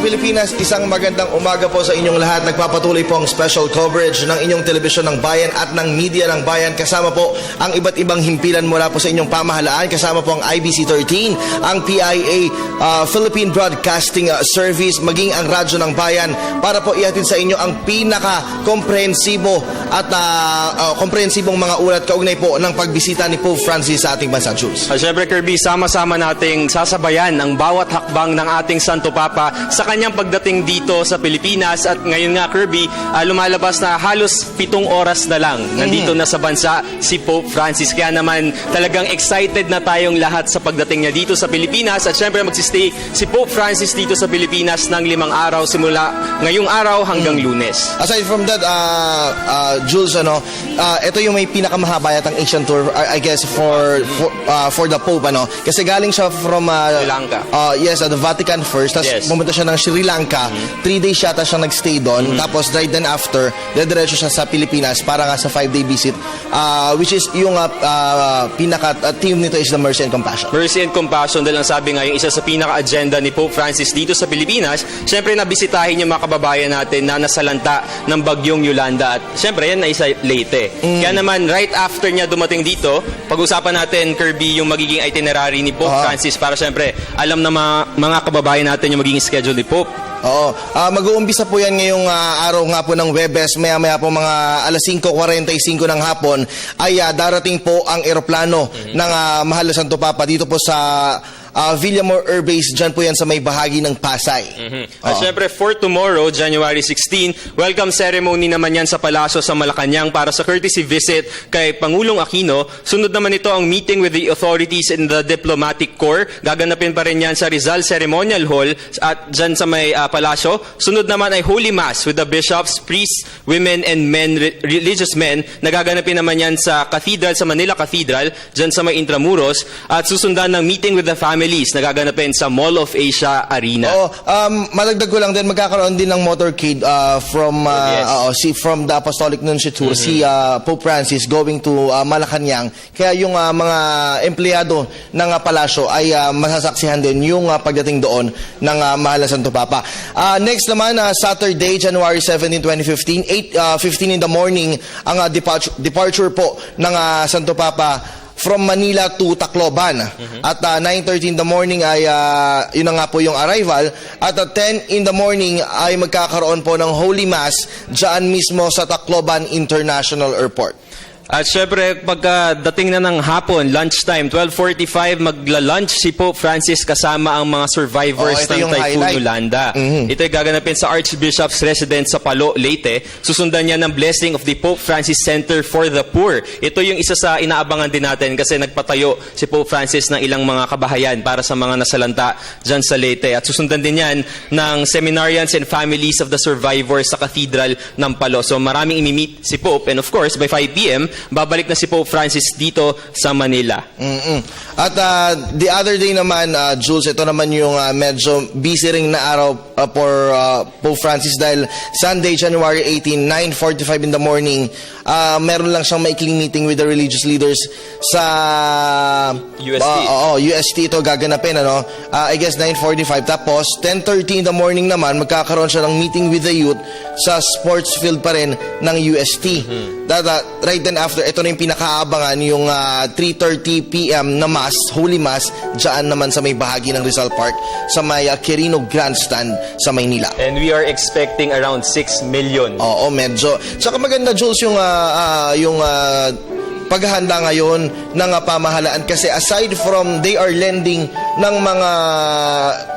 Pilipinas, isang magandang umaga po sa inyong lahat. Nagpapatuloy po ang special coverage ng inyong telebisyon ng bayan at ng media ng bayan. Kasama po ang iba't ibang himpilan mula po sa inyong pamahalaan. Kasama po ang IBC 13, ang PIA, Philippine Broadcasting Service, maging ang radyo ng bayan para po ihatid sa inyo ang pinaka-komprehensibo at komprehensibong mga ulat kaugnay po ng pagbisita ni Pope Francis sa ating bansa, Jules. Siyempre, Kirby, sama-sama nating sasabayan ang bawat hakbang ng ating Santo Papa sa kanyang pagdating dito sa Pilipinas. At ngayon nga, Kirby, lumalabas na halos 7 oras na lang nandito na sa bansa si Pope Francis. Kaya naman talagang excited na tayong lahat sa pagdating niya dito sa Pilipinas. At siyempre, magsistay si Pope Francis dito sa Pilipinas ng 5 araw simula ngayong araw hanggang Lunes. Aside from that, Jules, ito yung may pinakamahaba yatang Asian tour, I guess, for the Pope, kasi galing siya from Sri Lanka. Yes, the Vatican first, tapos pumunta siya ng Sri Lanka, 3 days yata siya nagstay doon, tapos right then after, dediretso siya sa Pilipinas para nga sa 5-day visit, which is yung pinaka-theme nito is the Mercy and Compassion. Mercy and Compassion, dahil ang sabi nga, yung isa sa pinaka-agenda ni Pope Francis dito sa Pilipinas, siyempre nabisitahin yung mga kababayan natin na nasalanta ng bagyong Yolanda. At siyempre, yan ay sa Leyte. Kaya naman, right after niya dumating dito, pag-usapan natin, Kirby, yung magiging itinerary ni Pope Francis para siyempre, alam na mga kababayan natin yung magiging schedule ni Pope. Oo. Mag-uumpisa po yan ngayong araw nga po ng Webes, maya-maya po mga alas 5:45 ng hapon ay darating po ang eroplano ng Mahal na Santo Papa dito po sa Villamor Air Base. Dyan po yan sa may bahagi ng Pasay. At syempre, for tomorrow, January 16, welcome ceremony naman yan sa Palasyo sa Malacanang para sa courtesy visit kay Pangulong Aquino. Sunod naman ito ang meeting with the authorities in the Diplomatic Corps. Gaganapin pa rin yan sa Rizal Ceremonial Hall at dyan sa may Palasyo. Sunod naman ay Holy Mass with the bishops, priests, women, and men, religious men. Nagaganapin naman yan sa Cathedral, sa Manila Cathedral, dyan sa may Intramuros. At susundan ng meeting with the families nagaganapin sa Mall of Asia Arena. Madagdag ko lang din, magkakaroon din ng motorcade from the Apostolic Nunciature, si Pope Francis going to Malacanang. Kaya yung mga empleyado ng palasyo ay masasaksihan din yung pagdating doon ng Mahal na Santo Papa. Next naman, Saturday, January 17, 2015, 8:15 in the morning, ang departure po ng Santo Papa from Manila to Tacloban. At 9:30 in the morning ay yun na nga po yung arrival. At 10 in the morning ay magkakaroon po ng Holy Mass dyan mismo sa Tacloban International Airport. At syempre, pagdating na ng hapon, lunchtime, 12:45, magla-lunch si Pope Francis kasama ang mga survivors ng Typhoon Yolanda. Ito ay gaganapin sa Archbishop's Residence sa Palo, Leyte. Susundan niya ng blessing of the Pope Francis Center for the Poor. Ito yung isa sa inaabangan din natin kasi nagpatayo si Pope Francis ng ilang mga kabahayan para sa mga nasalanta dyan sa Leyte. At susundan din yan ng seminarians and families of the survivors sa Cathedral ng Palo. So maraming imi-meet si Pope, and of course, by 5 p.m., babalik na si Pope Francis dito sa Manila. At the other day naman, Jules, ito naman yung medyo busy ring na araw for Pope Francis dahil Sunday, January 18, 9:45 in the morning, meron lang siyang maikling meeting with the religious leaders sa UST. UST ito gaganapin, I guess 9:45. Tapos 10:30 in the morning naman, magkakaroon siya ng meeting with the youth sa sports field pa rin ng UST. Right then after, ito na yung pinakaabangan, yung 3:30 p.m. na Mass, Holy Mass, dyan naman sa may bahagi ng Rizal Park, sa may Quirino Grandstand sa Maynila. And we are expecting around 6 million. Oo, medyo. Tsaka maganda, Jules, yung paghahanda ngayon ng pamahalaan kasi aside from they are lending ng mga,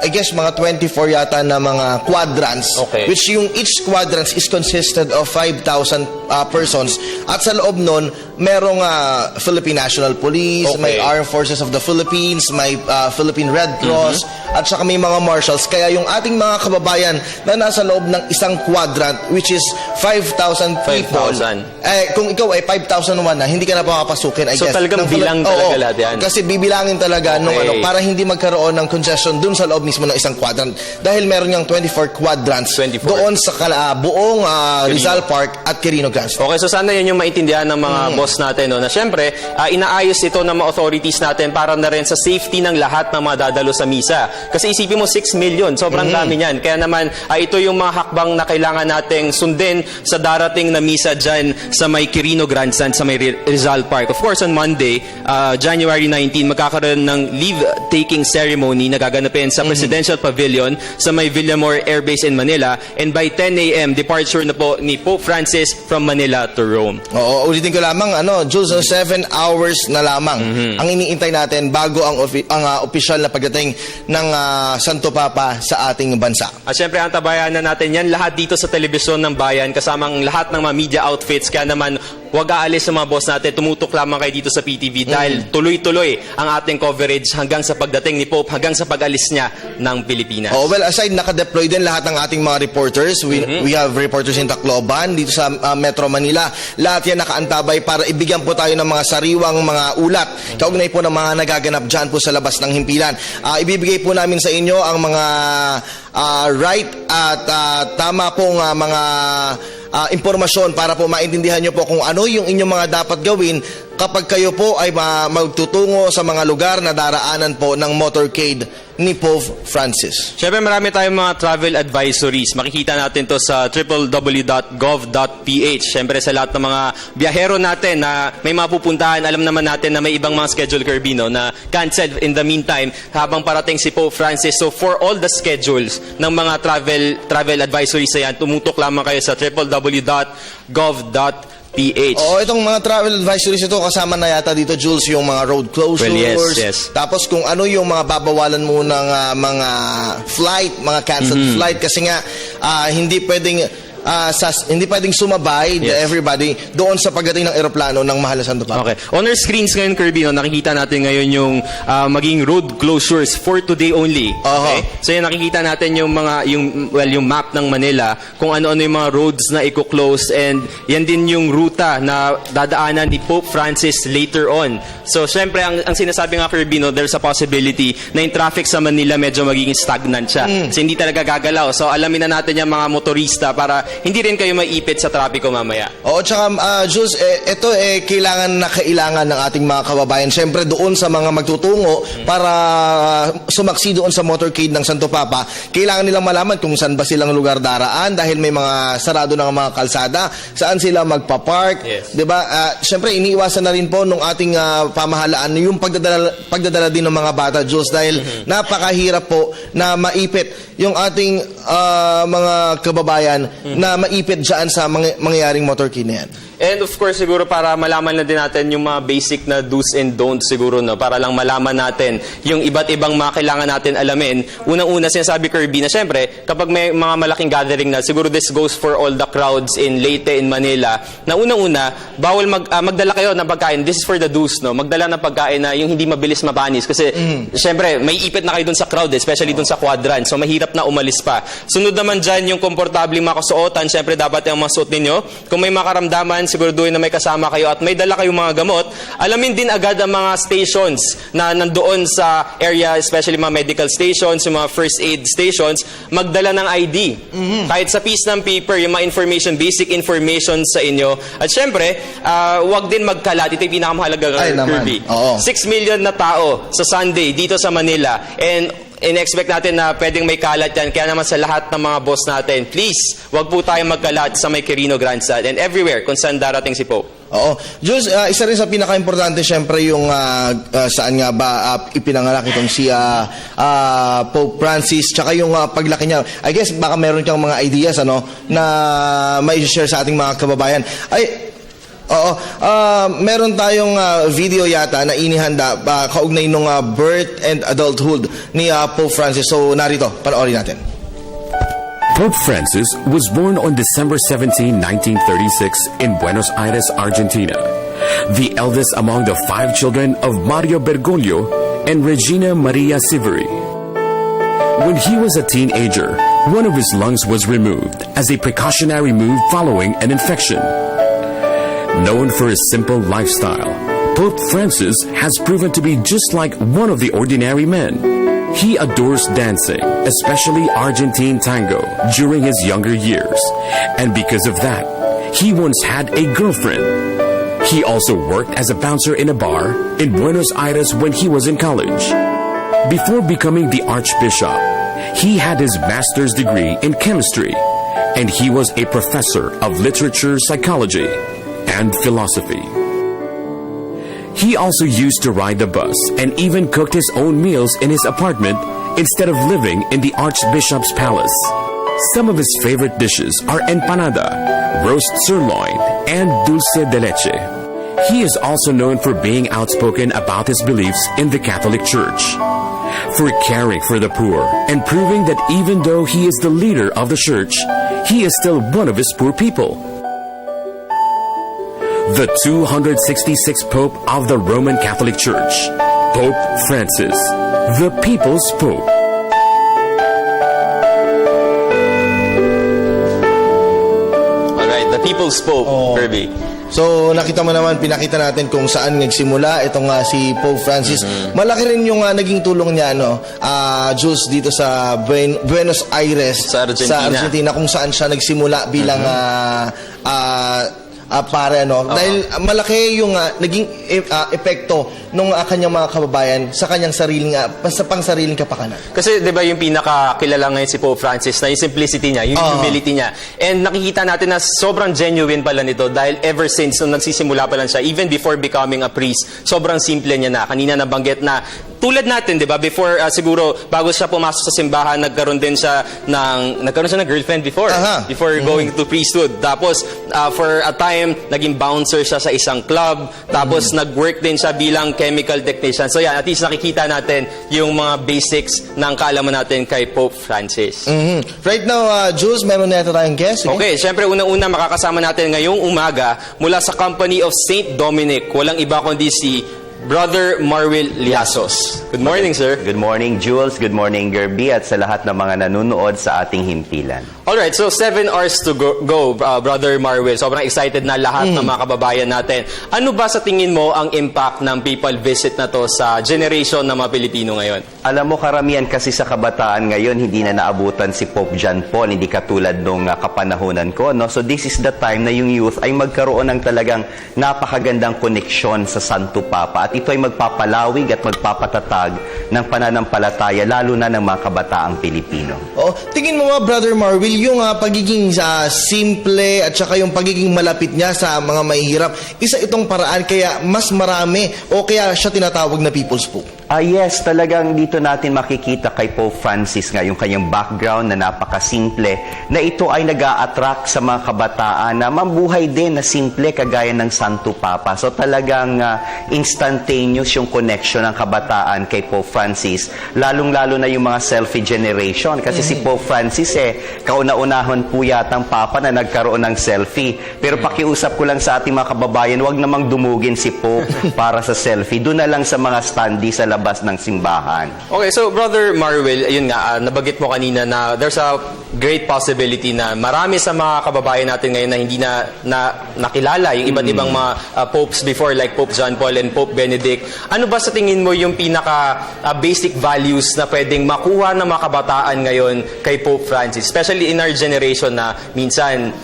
I guess, mga 24 yata na mga quadrants, which yung each quadrants is consisted of 5,000 persons. At sa loob nun, merong Philippine National Police, may Armed Forces of the Philippines, may Philippine Red Cross, at saka may mga marshals. Kaya yung ating mga kababayan na nasa loob ng isang quadrant, which is 5,000 people, kung ikaw ay 5,001 na, hindi ka na papapasukin, I guess. So talagang bilang talaga lahat yan? Kasi bibilangin talaga nung para hindi hindi magkaroon ng congestion dun sa loob mismo ng isang quadrant dahil meron niyang 24 quadrants 24. doon sa buong Rizal Park at Quirino Grandstand. Okay, so sana yun yung maintindihan ng mga boss natin, no, na syempre, inaayos ito ng mga authorities natin para na rin sa safety ng lahat ng mga dadalo sa misa. Kasi isipin mo, 6 million, sobrang dami niyan. Kaya naman, ito yung mga hakbang na kailangan nating sundin sa darating na misa dyan sa may Quirino Grandstand, sa may Rizal Park. Of course, on Monday, January 19, magkakaroon ng leave-taking ceremony na gaganapin sa Presidential Pavilion sa may Villamor Air Base in Manila. And by 10 a.m., departure na po ni Pope Francis from Manila to Rome. Oo, ulitin ko lamang, Jules, 7 hours na lamang ang iniintay natin bago ang opisyal na pagdating ng Santo Papa sa ating bansa. At syempre, ang tabayanan natin yan lahat dito sa telebisyon ng bayan, kasamang lahat ng mga media outfits. Kaya naman, huwag aalis sa mga boss natin. Tumutok lamang kayo dito sa PTV dahil tuloy-tuloy ang ating coverage hanggang sa pagdating ni Pope, hanggang sa pag-alis niya ng Pilipinas. Oh, well, aside, naka-deploy din lahat ng ating mga reporters. We have reporters in Tacloban, dito sa Metro Manila. Lahat yan nakaantabay para ibigyan po tayo ng mga sariwang mga ulat. Kaugnay po ng mga nagaganap dyan po sa labas ng himpilan. Ibibigay po namin sa inyo ang mga right at tama pong mga impormasyon para po maintindihan nyo po kung ano yung inyong mga dapat gawin kapag kayo po ay magtutungo sa mga lugar na daraanan po ng motorcade ni Pope Francis. Siyempre, marami tayong mga travel advisories. Makikita natin to sa www.gov.ph. Siyempre, sa lahat ng mga biyahero natin na may mapupuntahan, alam naman natin na may ibang mga schedule, Kirby, no, na canceled in the meantime habang parating si Pope Francis. So, for all the schedules ng mga travel advisories na yan, tumutok lamang kayo sa www.gov.ph. Oo, itong mga travel advisories ito, kasama na yata dito, Jules, yung mga road closures. Well, yes. Tapos kung ano yung mga babawalan mo ng mga flight, mga canceled flight. Kasi nga, hindi pwedeng sumabay everybody doon sa pagdating ng eroplano ng Mahal na Santo Papa. Okay. On our screens ngayon, Kirby, no, nakikita natin ngayon yung maging road closures for today only. Okay? So yan, nakikita natin yung yung map ng Manila, kung ano-ano yung mga roads na i-close, and yan din yung ruta na dadaanan ni Pope Francis later on. So syempre, ang sinasabi nga, Kirby, no, there's a possibility na yung traffic sa Manila medyo magiging stagnant siya. Kasi hindi talaga gagalaw. So alamin na natin yung mga motorista para hindi rin kayo maiipit sa trapiko mamaya. Oo, tsaka Jules, ito kailangan ng ating mga kababayan. Siyempre doon sa mga magtutungo para sumaksi doon sa motorcade ng Santo Papa, kailangan nilang malaman kung saan ba silang lugar daraan dahil may mga sarado ng mga kalsada, saan sila magpa-park, yes. 'di ba? Siyempre iniiwasan na rin po nung ating pamahalaan yung pagdadala din ng mga bata, Jules, dahil napakahirap po na maipit yung ating mga kababayan na maipit dyan sa mangyayaring motorcade na yan. And of course, siguro para malaman na din natin yung mga basic na do's and don'ts siguro, no? Para lang malaman natin yung iba't ibang mga kailangan natin alamin. Unang-una, sinasabi, Kirby, na syempre, kapag may mga malaking gathering na, siguro this goes for all the crowds in Leyte, in Manila, na unang-una, bawal magdala kayo ng pagkain. This is for the do's, no? Magdala ng pagkain na yung hindi mabilis mapanis. Kasi, syempre, may ipit na kayo dun sa crowd, especially dun sa quadrant. So, mahirap na umalis pa. Sunod naman dyan, yung komportabling mga kasuotan, syempre, dapat yung masuot ninyo. Kung may makaramdaman, siguraduhin na may kasama kayo at may dala kayong mga gamot, alamin din agad ang mga stations na nandoon sa area, especially mga medical stations, yung mga first aid stations, magdala ng ID. Kahit sa piece ng paper, yung mga information, basic information sa inyo. At syempre, wag din magkalat. Ito yung pinakamahalaga, Kirby. 6 million na tao sa Sunday dito sa Manila. And in-expect natin na pwedeng may kalat yan. Kaya naman sa lahat ng mga boss natin, please, wag po tayong magkalat sa may Quirino Grandstand and everywhere kung saan darating si Pope. Oo. Jules, isa rin sa pinaka-importante, syempre, yung saan nga ba ipinanganak itong si Pope Francis, tsaka yung paglaki niya. I guess, baka meron kang mga ideas, na may share sa ating mga kababayan. Oo. Meron tayong video yata na inihanda kaugnay nung birth and adulthood ni Pope Francis. So, narito, panoorin natin. Pope Francis was born on December 17, 1936 in Buenos Aires, Argentina, the eldest among the 5 children of Mario Bergoglio and Regina Maria Siveri. When he was a teenager, one of his lungs was removed as a precautionary move following an infection. Known for his simple lifestyle, Pope Francis has proven to be just like one of the ordinary men. He adores dancing, especially Argentine tango, during his younger years. And because of that, he once had a girlfriend. He also worked as a bouncer in a bar in Buenos Aires when he was in college. Before becoming the Archbishop, he had his master's degree in chemistry, and he was a professor of literature psychology and philosophy. He also used to ride the bus and even cooked his own meals in his apartment instead of living in the Archbishop's palace. Some of his favorite dishes are empanada, roast sirloin, and dulce de leche. He is also known for being outspoken about his beliefs in the Catholic Church, for caring for the poor, and proving that even though he is the leader of the church, he is still one of his poor people. The 266th Pope of the Roman Catholic Church, Pope Francis, the People's Pope. Alright, the People's Pope, Kirby. So, nakita mo naman, pinakita natin kung saan nagsimula itong si Pope Francis. Malaki rin yung naging tulong niya, Jules, dito sa Buenos Aires, sa Argentina, kung saan siya nagsimula bilang pare, dahil malaki yung naging epekto ng kanyang mga kababayan sa kanyang pangsariling kapakanan. Kasi 'di ba yung pinakakilala ngayon si Pope Francis na yung simplicity niya, yung humility niya. And nakikita natin na sobrang genuine pala nito dahil ever since nung nagsisimula pa lang siya, even before becoming a priest, sobrang simple niya na. Kanina nabanggit na tulad natin, 'di ba? Before siguro bago siya pumasok sa simbahan, nagkaroon siya ng girlfriend before going to priesthood. Tapos for a time naging bouncer siya sa isang club, tapos nag-work din siya bilang chemical technician. So yan, at least nakikita natin yung mga basics ng kaalaman natin kay Pope Francis. Right now, Jules, meron na ito tayong guest. Okay, syempre unang-una makakasama natin ngayong umaga mula sa Company of St. Dominic. Walang iba kundi si Brother Marwil Liasos. Good morning, sir. Good morning, Jules. Good morning, Gerby, at sa lahat ng mga nanonood sa ating himpilan. Alright, so 7 hours to go, Brother Marwil. Sobrang excited na lahat ng mga kababayan natin. Ano ba sa tingin mo ang impact ng papal visit na to sa generation ng mga Pilipino ngayon? Alam mo, karamihan kasi sa kabataan ngayon, hindi na naabutan si Pope John Paul, hindi katulad nung kapanahunan ko. No? So this is the time na yung youth ay magkaroon ng talagang napakagandang koneksyon sa Santo Papa. At ito ay magpapalawig at magpapatatag ng pananampalataya, lalo na ng mga kabataang Pilipino. Tingin mo ba, Brother Marwil, yung pagiging simple at saka yung pagiging malapit niya sa mga mahihirap, isa itong paraan kaya mas marami o kaya siya tinatawag na People's Pope? Yes, talagang dito natin makikita kay Pope Francis nga yung kanyang background na napakasimple, na ito ay nag-a-attract sa mga kabataan na mabuhay din na simple kagaya ng Santo Papa. So talagang instantaneous yung connection ng kabataan kay Pope Francis, lalong-lalo na yung mga selfie generation. Kasi si Pope Francis kauna-unahon po yatang Papa na nagkaroon ng selfie. Pero pakiusap ko lang sa ating mga kababayan, huwag namang dumugin si Pope para sa selfie. Doon na lang sa mga standee sa labas ng simbahan. Okay, so Brother Marwil, yun nga, nabanggit mo kanina na there's a great possibility na marami sa mga kababayan natin ngayon na hindi na nakilala yung iba't ibang mga popes before, like Pope John Paul and Pope Benedict. Ano ba sa tingin mo yung pinaka basic values na pwedeng makuha ng mga kabataan ngayon kay Pope Francis? Especially in our generation na minsan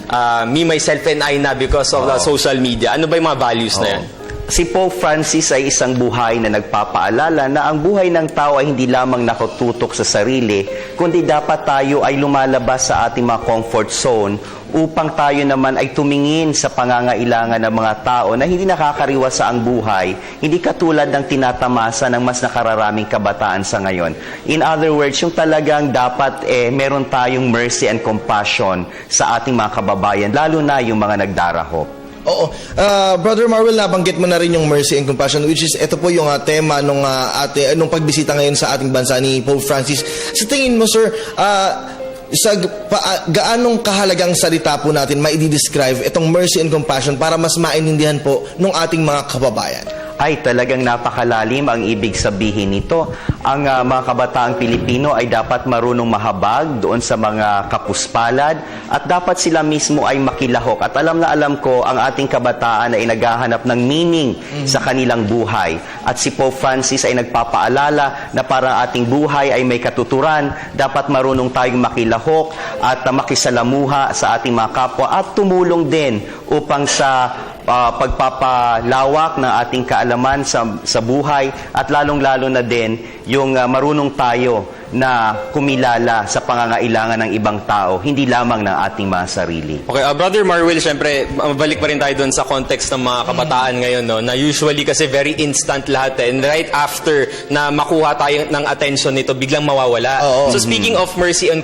me, myself, and I na because of the social media. Ano ba yung mga values na yan? Si Pope Francis ay isang buhay na nagpapaalala na ang buhay ng tao ay hindi lamang nakatutok sa sarili, kundi dapat tayo ay lumalabas sa ating mga comfort zone upang tayo naman ay tumingin sa pangangailangan ng mga tao na hindi nakakariwas sa ang buhay, hindi katulad ng tinatamasa ng mas nakararaming kabataan sa ngayon. In other words, yung talagang dapat meron tayong mercy and compassion sa ating mga kababayan, lalo na yung mga nagdarahop. Oo. Brother Marwil, nabanggit mo na rin yung mercy and compassion, which is, ito po yung tema nung pagbisita ngayon sa ating bansa ni Pope Francis. Sa tingin mo, sir, gaanong kahalagang salita po natin maidi-describe itong mercy and compassion para mas maintindihan po ng ating mga kababayan? Ay, talagang napakalalim ang ibig sabihin nito. Ang mga kabataang Pilipino ay dapat marunong mahabag doon sa mga kapuspalad at dapat sila mismo ay makilahok. At alam na alam ko, ang ating kabataan ay naghahanap ng meaning sa kanilang buhay. At si Pope Francis ay nagpapaalala na para ating buhay ay may katuturan, dapat marunong tayong makilahok at makisalamuha sa ating mga kapwa at tumulong din upang sa pagpapalawak ng ating kaalaman sa buhay at lalong-lalo na din yung marunong tayo na kumilala sa pangangailangan ng ibang tao, hindi lamang ng ating mga sarili. Okay, Brother Marwil, syempre, balik pa rin tayo doon sa context ng mga kabataan ngayon, no? Na usually kasi very instant lahat, and right after na makuha tayo ng attention nito, biglang mawawala. So speaking of mercy and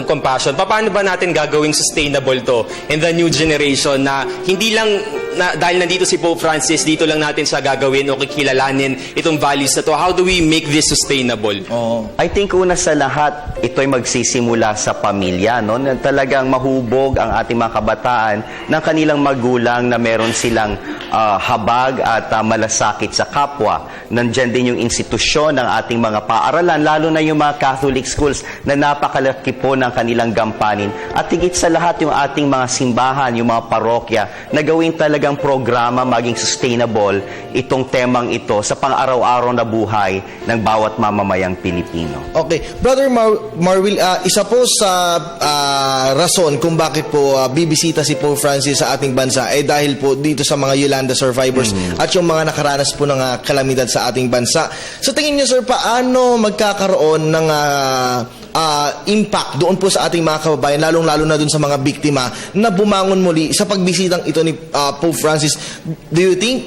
compassion, paano ba natin gagawing sustainable to in the new generation na hindi lang dahil nandito si Pope Francis, dito lang natin siya gagawin o kikilalanin itong values na to? How do we make this sustainable? I think una sa lahat, ito'y magsisimula sa pamilya, no? Na talagang mahubog ang ating mga kabataan ng kanilang magulang na meron silang habag at malasakit sa kapwa. Nandyan din yung institusyon ng ating mga paaralan, lalo na yung mga Catholic schools na napakalaki po ng kanilang gampanin. At higit sa lahat yung ating mga simbahan, yung mga parokya, na gawin talagang programa maging sustainable itong temang ito sa pang-araw-araw na buhay ng bawat mamamayang Pilipino. Okay. Brother Marwil, isa po sa rason kung bakit po bibisita si Pope Francis sa ating bansa ay dahil po dito sa mga Yolanda survivors at yung mga nakaranas po ng kalamidad sa ating bansa. So tingin niyo, sir, paano magkakaroon ng impact doon po sa ating mga kababayan, lalong-lalo na doon sa mga biktima na bumangon muli sa pagbisitang ito ni Pope Francis? Do you think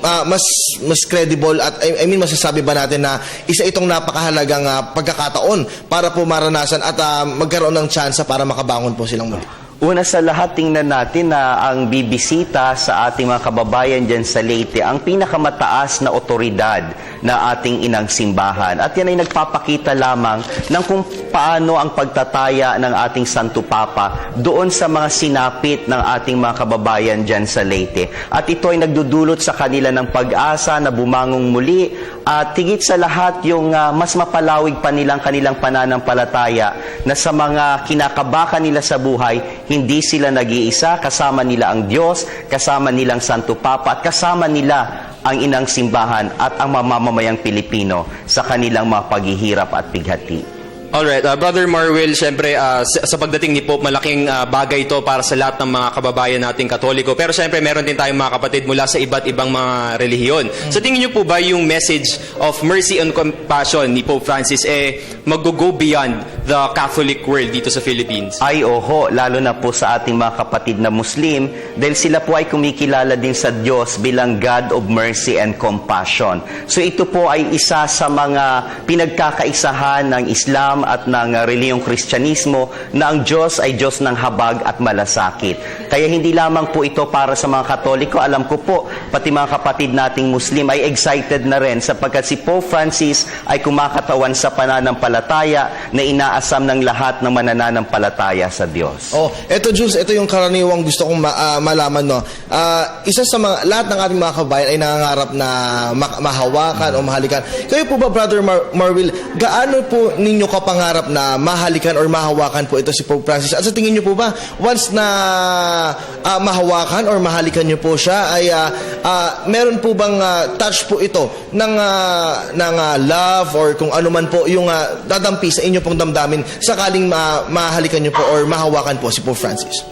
mas credible at I mean masasabi ba natin na isa itong napakahalagang pagkakataon para po maranasan at magkaroon ng tsansa para makabangon po silang muli? Una sa lahat, tingnan natin na ang bibisita sa ating mga kababayan dyan sa Leyte, ang pinakamataas na otoridad na ating inang simbahan. At yan ay nagpapakita lamang ng kung paano ang pagtataya ng ating Santo Papa doon sa mga sinapit ng ating mga kababayan dyan sa Leyte. At ito ay nagdudulot sa kanila ng pag-asa na bumangong muli at higit sa lahat yung mas mapalawig pa nilang kanilang pananampalataya na sa mga kinakabakan nila sa buhay, hindi sila nag-iisa, kasama nila ang Diyos, kasama nilang Santo Papa, at kasama nila ang inang simbahan at ang mamamayang Pilipino sa kanilang mga paghihirap at bighati. Alright, Brother Marwil, syempre sa pagdating ni Pope, malaking bagay ito para sa lahat ng mga kababayan nating Katoliko. Pero syempre, meron din tayong mga kapatid mula sa iba't ibang mga relihiyon. So tingin niyo po ba yung message of mercy and compassion ni Pope Francis mag-go beyond the Catholic world dito sa Philippines? Ay, oho, lalo na po sa ating mga kapatid na Muslim, dahil sila po ay kumikilala din sa Diyos bilang God of mercy and compassion. So ito po ay isa sa mga pinagkakaisahan ng Islam at ng reliyong Kristyanismo na ang Diyos ay Diyos ng habag at malasakit. Kaya hindi lamang po ito para sa mga Katoliko. Alam ko po, pati mga kapatid nating Muslim ay excited na rin sapagkat si Pope Francis ay kumakatawan sa pananampalataya na inaasam ng lahat ng mananampalataya sa Diyos. Oh, eto Jules, ito yung karaniwang gusto kong malaman, no. Isa sa mga lahat ng ating mga kababayan ay nangangarap na mahawakan o mahalikan. Kayo po ba, Brother Marwil, gaano po ninyo pangarap na mahalikan or mahawakan po ito si Pope Francis? At sa tingin niyo po ba, once na mahawakan or mahalikan niyo po siya, ay meron po bang touch po ito ng love or kung ano man po yung dadampi sa inyo pong damdamin sakaling mahalikan niyo po or mahawakan po si Pope Francis?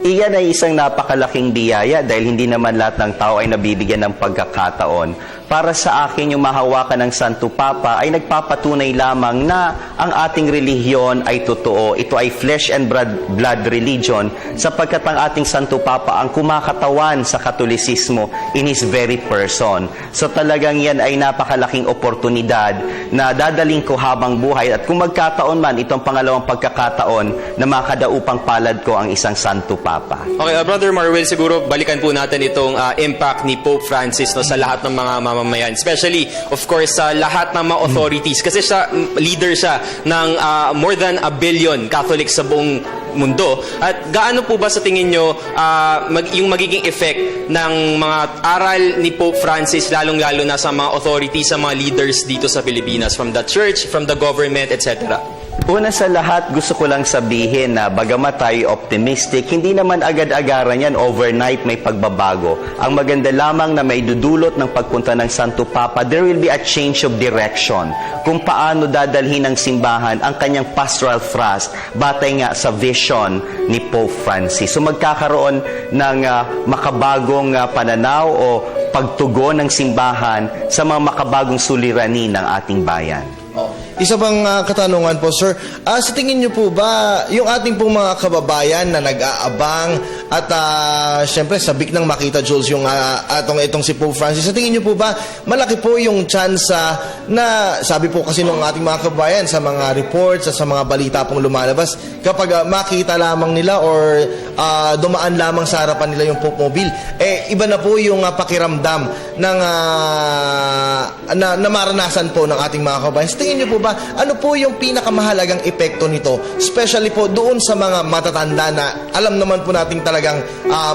Iyan ay isang napakalaking biyaya dahil hindi naman lahat ng tao ay nabibigyan ng pagkakataon. Para sa akin, yung mahawakan ng Santo Papa ay nagpapatunay lamang na ang ating relihiyon ay totoo. Ito ay flesh and blood religion sapagkat ang ating Santo Papa ang kumakatawan sa Katolisismo in His very person. So talagang yan ay napakalaking oportunidad na dadaling ko habang buhay at kung magkataon man itong pangalawang pagkakataon na makadaupang palad ko ang isang Santo Papa. Okay, Brother Marwil, siguro balikan po natin itong impact ni Pope Francis sa lahat ng mga mamamayan. Especially, of course, sa lahat ng mga authorities. Kasi siya, leader siya ng more than 1 billion Catholics sa buong mundo. At gaano po ba sa tingin nyo yung magiging effect ng mga aral ni Pope Francis, lalong-lalo na sa mga authorities, sa mga leaders dito sa Pilipinas, from the church, from the government, etc.? Una sa lahat, gusto ko lang sabihin na bagamat tayo optimistic, hindi naman agad-agaran yan, overnight may pagbabago. Ang maganda lamang na may dudulot ng pagpunta ng Santo Papa, there will be a change of direction. Kung paano dadalhin ng simbahan ang kanyang pastoral thrust, batay nga sa vision ni Pope Francis. So magkakaroon ng makabagong pananaw o pagtugon ng simbahan sa mga makabagong suliranin ng ating bayan. Isa pang katanungan po, sir. Sa tingin niyo po ba, yung ating pong mga kababayan na nag-aabang at syempre sabik nang makita, Jules, yung itong si Pope Francis, sa tingin niyo po ba, malaki po yung chance na, sabi po kasi ng ating mga kababayan sa mga reports at sa mga balita pong lumalabas, kapag makita lamang nila or dumaan lamang sa harapan nila yung Pope Mobile, iba na po yung pakiramdam ng na maranasan po ng ating mga kababayan. Sa tingin niyo po ba, ano po yung pinakamahalagang epekto nito? Especially po doon sa mga matatanda na alam naman po natin talagang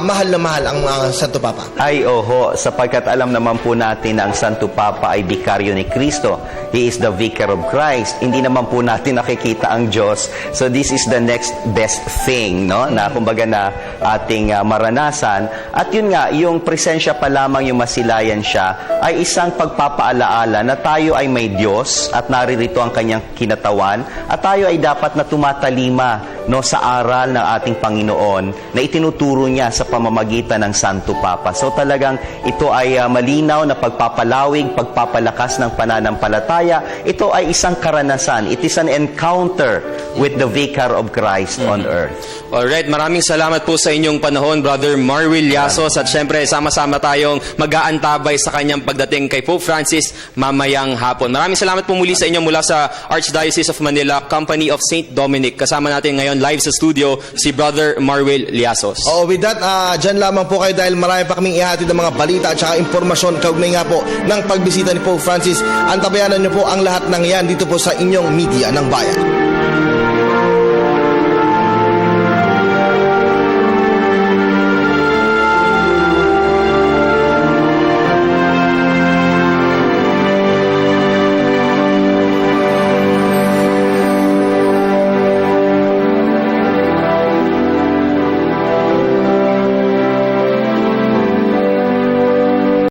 mahal na mahal ang Santo Papa. Ay, oho, sapagkat alam naman po natin na ang Santo Papa ay bikaryo ni Kristo. He is the vicar of Christ. Hindi naman po natin nakikita ang Diyos. So this is the next best thing, no? Na kumbaga na ating maranasan. At yun nga, yung presensya pa lamang, yung masilayan siya, ay isang pagpapaalaala na tayo ay may Diyos at naririto ang kanyang kinatawan at tayo ay dapat na tumatalima, no, sa aral ng ating Panginoon na itinuturo niya sa pamamagitan ng Santo Papa. So talagang ito ay malinaw na pagpapalawig, pagpapalakas ng pananampalataya. Ito ay isang karanasan. It is an encounter with the Vicar of Christ on earth. Alright, maraming salamat po sa inyong panahon, Brother Marwil Llasos, at syempre sama-sama tayong mag-aantabay sa kanyang pagdating kay Pope Francis mamayang hapon. Maraming salamat po muli sa inyo mula sa Archdiocese of Manila, Company of St. Dominic. Kasama natin ngayon live sa studio si Brother Marwil Llasos. With that, dyan lamang po kayo dahil marami pa kaming ihatid ng mga balita at saka impormasyon kaugnay nga po ng pagbisita ni Pope Francis. Antabayanan niyo po ang lahat ng yan dito po sa inyong media ng bayan.